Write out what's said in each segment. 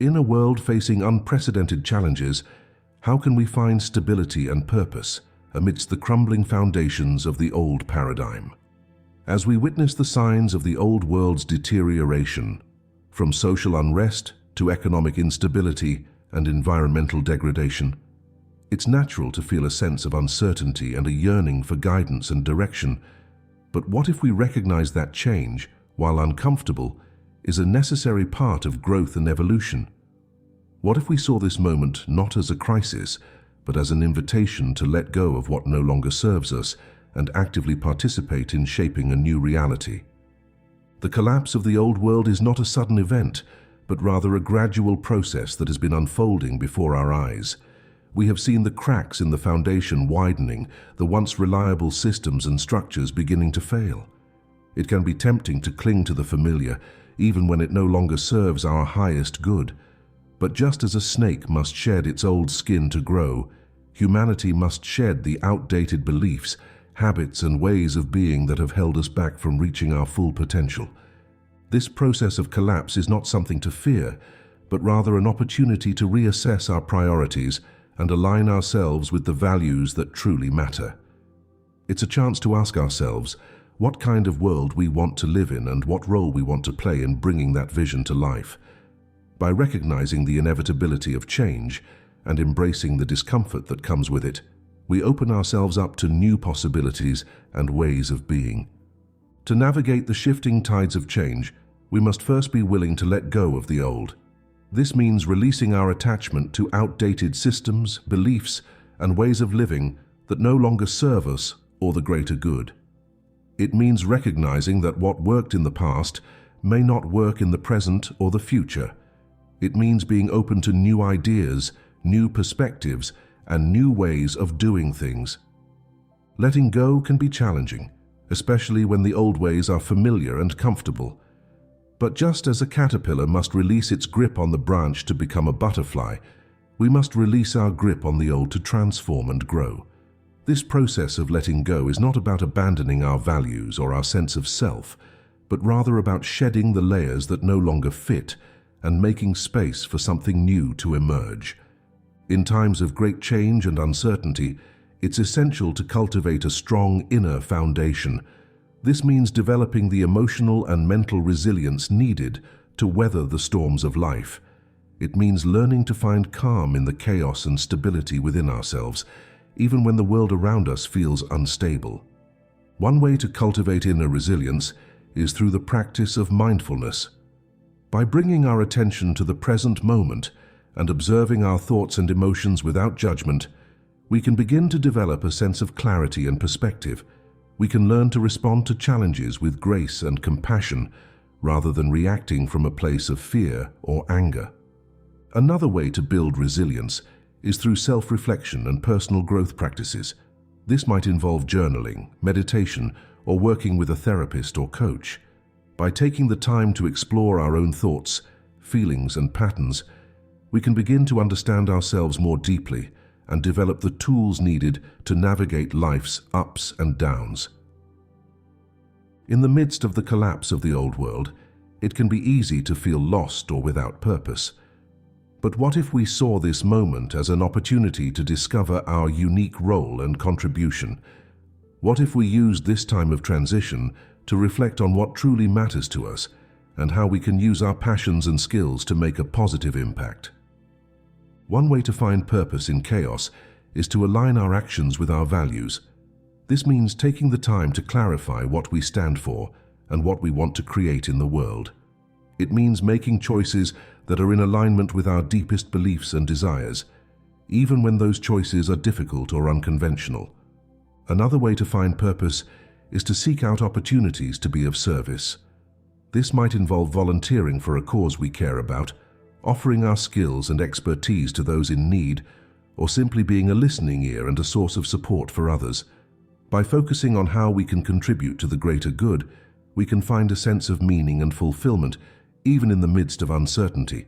In a world facing unprecedented challenges, how can we find stability and purpose amidst the crumbling foundations of the old paradigm? As we witness the signs of the old world's deterioration, from social unrest to economic instability and environmental degradation, it's natural to feel a sense of uncertainty and a yearning for guidance and direction. But what if we recognize that change, while uncomfortable, is a necessary part of growth and evolution? What if we saw this moment not as a crisis, but as an invitation to let go of what no longer serves us and actively participate in shaping a new reality? The collapse of the old world is not a sudden event, but rather a gradual process that has been unfolding before our eyes. We have seen the cracks in the foundation widening, the once reliable systems and structures beginning to fail. It can be tempting to cling to the familiar, even when it no longer serves our highest good. But just as a snake must shed its old skin to grow, humanity must shed the outdated beliefs, habits, and ways of being that have held us back from reaching our full potential. This process of collapse is not something to fear, but rather an opportunity to reassess our priorities and align ourselves with the values that truly matter. It's a chance to ask ourselves what kind of world we want to live in and what role we want to play in bringing that vision to life. By recognizing the inevitability of change and embracing the discomfort that comes with it, we open ourselves up to new possibilities and ways of being. To navigate the shifting tides of change, we must first be willing to let go of the old. This means releasing our attachment to outdated systems, beliefs, and ways of living that no longer serve us or the greater good. It means recognizing that what worked in the past may not work in the present or the future. It means being open to new ideas, new perspectives, and new ways of doing things. Letting go can be challenging, especially when the old ways are familiar and comfortable. But just as a caterpillar must release its grip on the branch to become a butterfly, we must release our grip on the old to transform and grow. This process of letting go is not about abandoning our values or our sense of self, but rather about shedding the layers that no longer fit and making space for something new to emerge. In times of great change and uncertainty, it's essential to cultivate a strong inner foundation. This means developing the emotional and mental resilience needed to weather the storms of life. It means learning to find calm in the chaos and stability within ourselves, even when the world around us feels unstable. One way to cultivate inner resilience is through the practice of mindfulness. By bringing our attention to the present moment and observing our thoughts and emotions without judgment, we can begin to develop a sense of clarity and perspective. We can learn to respond to challenges with grace and compassion rather than reacting from a place of fear or anger. Another way to build resilience is through self-reflection and personal growth practices. This might involve journaling, meditation, or working with a therapist or coach. By taking the time to explore our own thoughts, feelings, and patterns, we can begin to understand ourselves more deeply and develop the tools needed to navigate life's ups and downs. In the midst of the collapse of the old world, it can be easy to feel lost or without purpose. But what if we saw this moment as an opportunity to discover our unique role and contribution? What if we used this time of transition to reflect on what truly matters to us and how we can use our passions and skills to make a positive impact? One way to find purpose in chaos is to align our actions with our values. This means taking the time to clarify what we stand for and what we want to create in the world. It means making choices that are in alignment with our deepest beliefs and desires, even when those choices are difficult or unconventional. Another way to find purpose is to seek out opportunities to be of service. This might involve volunteering for a cause we care about, offering our skills and expertise to those in need, or simply being a listening ear and a source of support for others. By focusing on how we can contribute to the greater good, we can find a sense of meaning and fulfillment, even in the midst of uncertainty.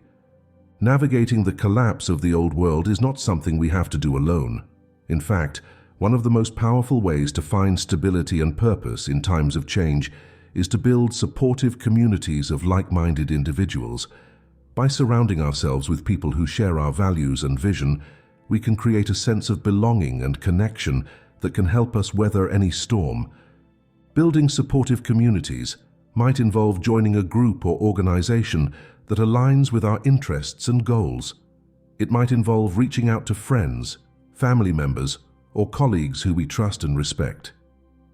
Navigating the collapse of the old world is not something we have to do alone. In fact, one of the most powerful ways to find stability and purpose in times of change is to build supportive communities of like-minded individuals. By surrounding ourselves with people who share our values and vision, we can create a sense of belonging and connection that can help us weather any storm. Building supportive communities might involve joining a group or organization that aligns with our interests and goals. It might involve reaching out to friends, family members, or colleagues who we trust and respect.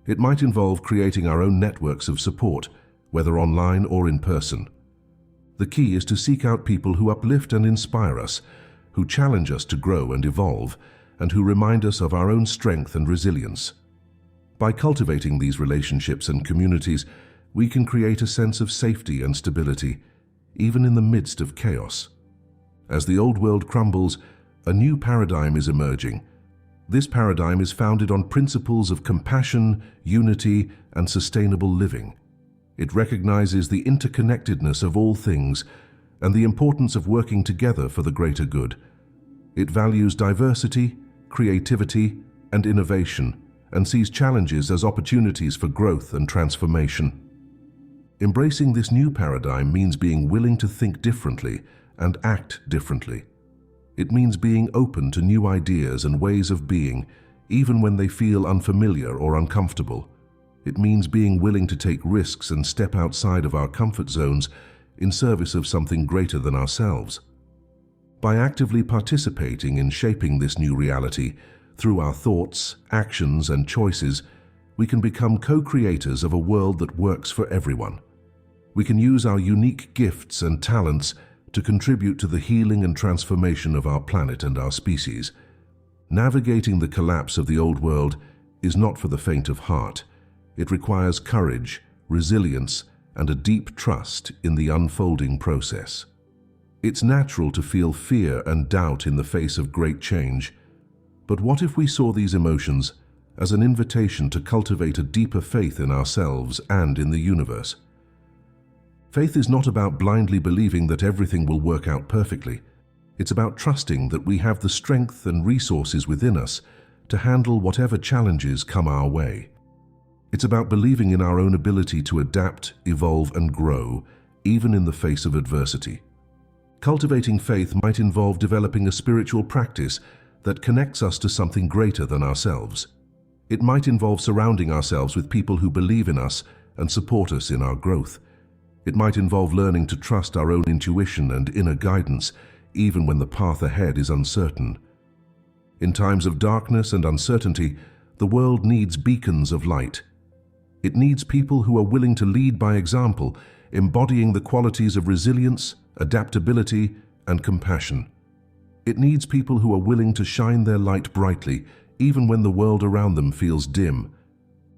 It might involve creating our own networks of support, whether online or in person. The key is to seek out people who uplift and inspire us, who challenge us to grow and evolve, and who remind us of our own strength and resilience. By cultivating these relationships and communities, we can create a sense of safety and stability, even in the midst of chaos. As the old world crumbles, a new paradigm is emerging. This paradigm is founded on principles of compassion, unity, and sustainable living. It recognizes the interconnectedness of all things and the importance of working together for the greater good. It values diversity, creativity, and innovation, and sees challenges as opportunities for growth and transformation. Embracing this new paradigm means being willing to think differently and act differently. It means being open to new ideas and ways of being, even when they feel unfamiliar or uncomfortable. It means being willing to take risks and step outside of our comfort zones in service of something greater than ourselves. By actively participating in shaping this new reality through our thoughts, actions, and choices, we can become co-creators of a world that works for everyone. We can use our unique gifts and talents to contribute to the healing and transformation of our planet and our species. Navigating the collapse of the old world is not for the faint of heart. It requires courage, resilience, and a deep trust in the unfolding process. It's natural to feel fear and doubt in the face of great change, but what if we saw these emotions as an invitation to cultivate a deeper faith in ourselves and in the universe? Faith is not about blindly believing that everything will work out perfectly. It's about trusting that we have the strength and resources within us to handle whatever challenges come our way. It's about believing in our own ability to adapt, evolve, and grow, even in the face of adversity. Cultivating faith might involve developing a spiritual practice that connects us to something greater than ourselves. It might involve surrounding ourselves with people who believe in us and support us in our growth. It might involve learning to trust our own intuition and inner guidance, even when the path ahead is uncertain. In times of darkness and uncertainty, the world needs beacons of light. It needs people who are willing to lead by example, embodying the qualities of resilience, adaptability, and compassion. It needs people who are willing to shine their light brightly, even when the world around them feels dim.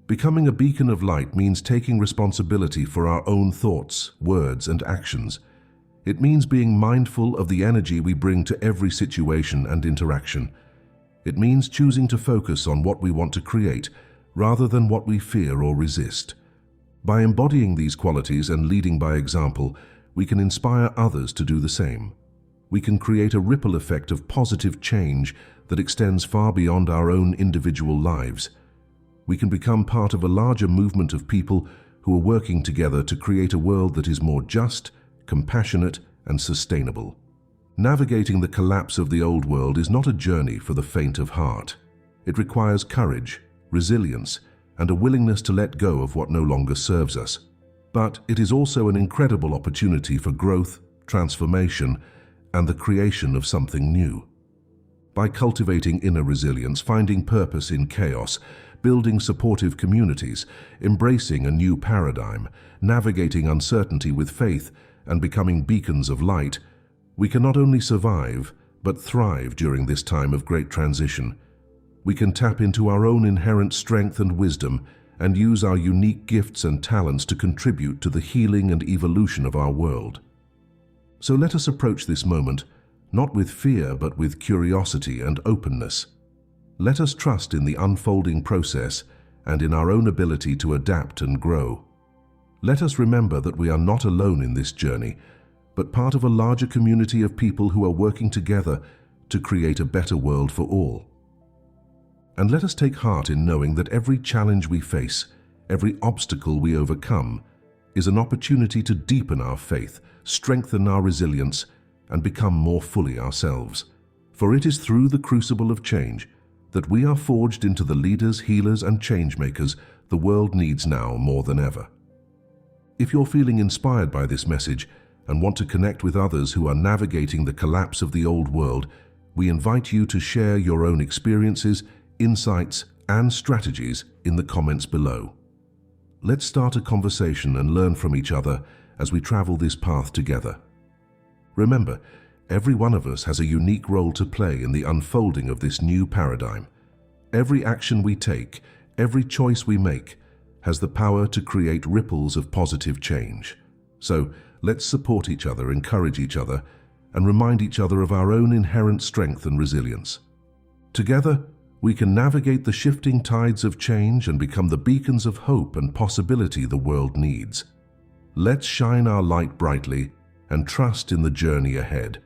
Becoming a beacon of light means taking responsibility for our own thoughts, words, and actions. It means being mindful of the energy we bring to every situation and interaction. It means choosing to focus on what we want to create, rather than what we fear or resist. By embodying these qualities and leading by example, we can inspire others to do the same. We can create a ripple effect of positive change that extends far beyond our own individual lives. We can become part of a larger movement of people who are working together to create a world that is more just, compassionate, and sustainable. Navigating the collapse of the old world is not a journey for the faint of heart. It requires courage, resilience, and a willingness to let go of what no longer serves us. But it is also an incredible opportunity for growth, transformation, and the creation of something new. By cultivating inner resilience, finding purpose in chaos, building supportive communities, embracing a new paradigm, navigating uncertainty with faith, and becoming beacons of light, we can not only survive, but thrive during this time of great transition. We can tap into our own inherent strength and wisdom and use our unique gifts and talents to contribute to the healing and evolution of our world. So let us approach this moment, not with fear, but with curiosity and openness. Let us trust in the unfolding process and in our own ability to adapt and grow. Let us remember that we are not alone in this journey, but part of a larger community of people who are working together to create a better world for all. And let us take heart in knowing that every challenge we face, every obstacle we overcome, is an opportunity to deepen our faith, strengthen our resilience, and become more fully ourselves. For it is through the crucible of change that we are forged into the leaders, healers, and changemakers the world needs now more than ever. If you're feeling inspired by this message and want to connect with others who are navigating the collapse of the old world, we invite you to share your own experiences, insights, and strategies in the comments below. Let's start a conversation and learn from each other as we travel this path together. Remember, every one of us has a unique role to play in the unfolding of this new paradigm. Every action we take, every choice we make, has the power to create ripples of positive change. So, let's support each other, encourage each other, and remind each other of our own inherent strength and resilience. Together, we can navigate the shifting tides of change and become the beacons of hope and possibility the world needs. Let's shine our light brightly and trust in the journey ahead.